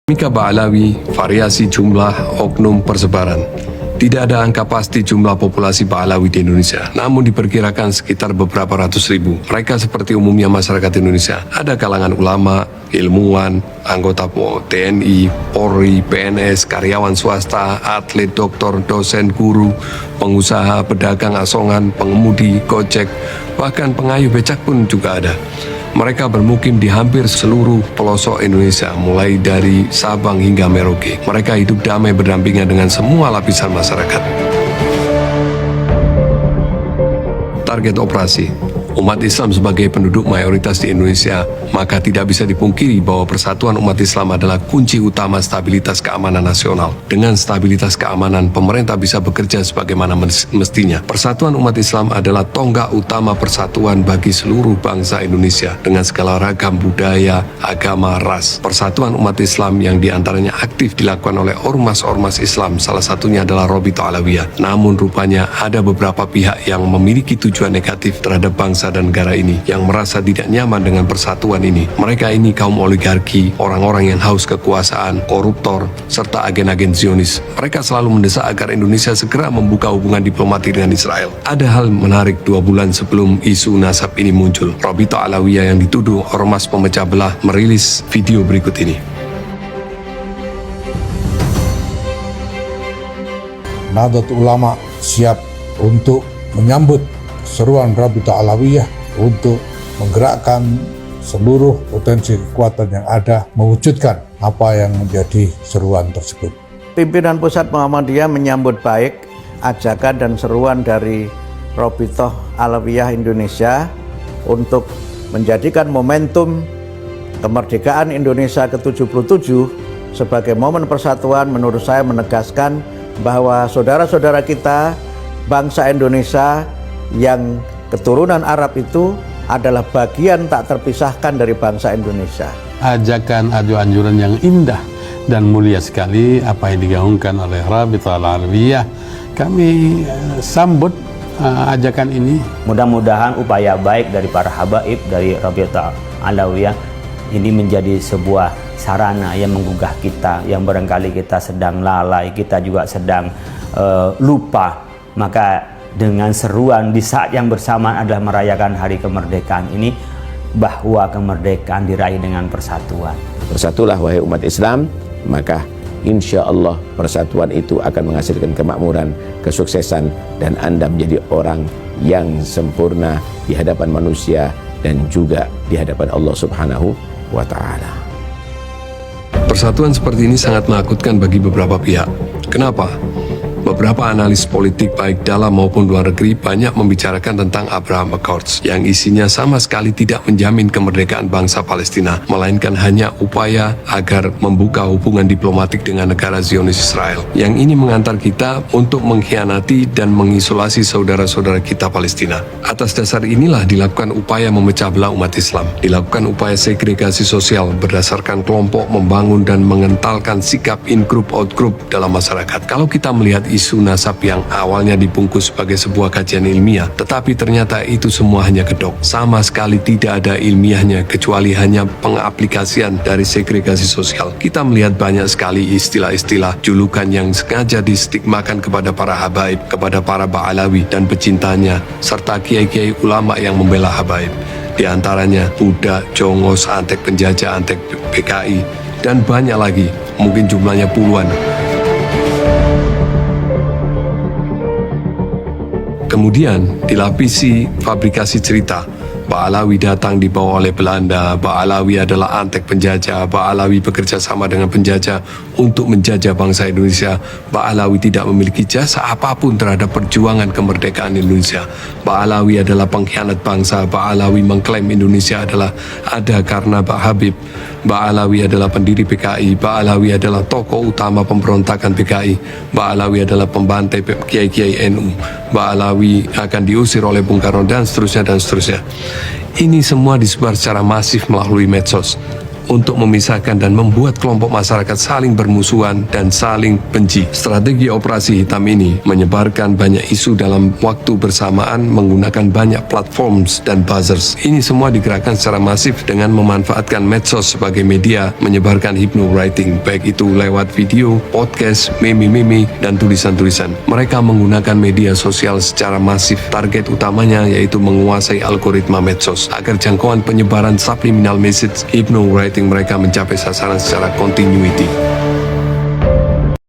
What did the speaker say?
Mika Ba'alawi, variasi jumlah oknum persebaran. Tidak ada angka pasti jumlah populasi Ba'alawi di Indonesia, namun diperkirakan sekitar beberapa ratus ribu. Mereka seperti umumnya masyarakat Indonesia. Ada kalangan ulama, ilmuwan, anggota TNI, Polri, PNS, karyawan swasta, atlet, dokter, dosen, guru, pengusaha, pedagang asongan, pengemudi, gojek, bahkan pengayuh becak pun juga ada. Mereka bermukim di hampir seluruh pelosok Indonesia, mulai dari Sabang hingga Merauke. Mereka hidup damai berdampingan dengan semua lapisan masyarakat. Target operasi: umat Islam sebagai penduduk mayoritas di Indonesia, maka tidak bisa dipungkiri bahwa persatuan umat Islam adalah kunci utama stabilitas keamanan nasional. Dengan stabilitas keamanan, pemerintah bisa bekerja sebagaimana mestinya. Persatuan umat Islam adalah tonggak utama persatuan bagi seluruh bangsa Indonesia dengan segala ragam budaya, agama, ras. Persatuan umat Islam yang diantaranya aktif dilakukan oleh ormas-ormas Islam, salah satunya adalah Robitoh Alawiyah. Namun rupanya ada beberapa pihak yang memiliki tujuan negatif terhadap bangsa dan negara ini, yang merasa tidak nyaman dengan persatuan ini. Mereka ini kaum oligarki, orang-orang yang haus kekuasaan, koruptor, serta agen-agen Zionis. Mereka selalu mendesak agar Indonesia segera membuka hubungan diplomatik dengan Israel. Ada hal menarik 2 bulan sebelum isu nasab ini muncul. Robitoh Alawiyah yang dituduh ormas pemecah belah merilis video berikut ini. Nahdlatul Ulama siap untuk menyambut seruan Robitoh Alawiyah untuk menggerakkan seluruh potensi kekuatan yang ada mewujudkan apa yang menjadi seruan tersebut. Pimpinan Pusat Muhammadiyah menyambut baik ajakan dan seruan dari Robitoh Alawiyah Indonesia untuk menjadikan momentum kemerdekaan Indonesia ke-77 sebagai momen persatuan. Menurut saya menegaskan bahwa saudara-saudara kita bangsa Indonesia yang keturunan Arab itu adalah bagian tak terpisahkan dari bangsa Indonesia. Ajakan anjuran yang indah dan mulia sekali apa yang digaungkan oleh Robitoh Alawiyah. Kami sambut ajakan ini. Mudah-mudahan upaya baik dari para habaib dari Robitoh Alawiyah ini menjadi sebuah sarana yang menggugah kita, yang barangkali kita sedang lalai, kita juga sedang lupa. Maka dengan seruan di saat yang bersamaan adalah merayakan hari kemerdekaan ini, bahwa kemerdekaan diraih dengan persatuan. Bersatulah wahai umat Islam, maka insya Allah persatuan itu akan menghasilkan kemakmuran, kesuksesan, dan Anda menjadi orang yang sempurna di hadapan manusia dan juga di hadapan Allah Subhanahu wa Ta'ala. Persatuan seperti ini sangat menakutkan bagi beberapa pihak. Kenapa? Beberapa analis politik baik dalam maupun luar negeri banyak membicarakan tentang Abraham Accords yang isinya sama sekali tidak menjamin kemerdekaan bangsa Palestina, melainkan hanya upaya agar membuka hubungan diplomatik dengan negara Zionis Israel. Yang ini mengantar kita untuk mengkhianati dan mengisolasi saudara-saudara kita Palestina. Atas dasar inilah dilakukan upaya memecah belah umat Islam, dilakukan upaya segregasi sosial berdasarkan kelompok, membangun dan mengentalkan sikap in-group out-group dalam masyarakat. Kalau kita melihat isu nasab yang awalnya dibungkus sebagai sebuah kajian ilmiah, tetapi ternyata itu semua hanya kedok. Sama sekali tidak ada ilmiahnya, kecuali hanya pengaplikasian dari segregasi sosial. Kita melihat banyak sekali istilah-istilah julukan yang sengaja distigmakan kepada para habaib, kepada para Ba'alawi dan pecintanya, serta kiai-kiai ulama yang membela habaib. Di antaranya Buddha, Jongos, Antek Penjajah, Antek PKI, dan banyak lagi, mungkin jumlahnya puluhan. Kemudian dilapisi fabrikasi cerita. Ba'alawi datang dibawa oleh Belanda, Ba'alawi adalah Antek penjajah, Ba'alawi bekerja sama dengan penjajah untuk menjajah bangsa Indonesia, Ba'alawi tidak memiliki jasa apapun terhadap perjuangan kemerdekaan Indonesia, Ba'alawi adalah pengkhianat bangsa, Ba'alawi mengklaim Indonesia adalah ada karena Pak Habib, Ba'alawi adalah pendiri PKI, Ba'alawi adalah tokoh utama pemberontakan PKI, Ba'alawi adalah pembantai kiai-kiai NU, Ba'alawi akan diusir oleh Bung Karno dan seterusnya dan seterusnya. Ini semua disebar secara masif melalui medsos. untuk memisahkan dan membuat kelompok masyarakat saling bermusuhan dan saling benci. Strategi operasi hitam ini menyebarkan banyak isu dalam waktu bersamaan menggunakan banyak platforms dan buzzers. Ini semua digerakkan secara masif dengan memanfaatkan medsos sebagai media menyebarkan hypnowriting, baik itu lewat video, podcast, meme-meme, dan tulisan-tulisan. Mereka menggunakan media sosial secara masif. Target utamanya yaitu menguasai algoritma medsos agar jangkauan penyebaran subliminal message hypnowriting mereka mencapai sasaran secara continuity.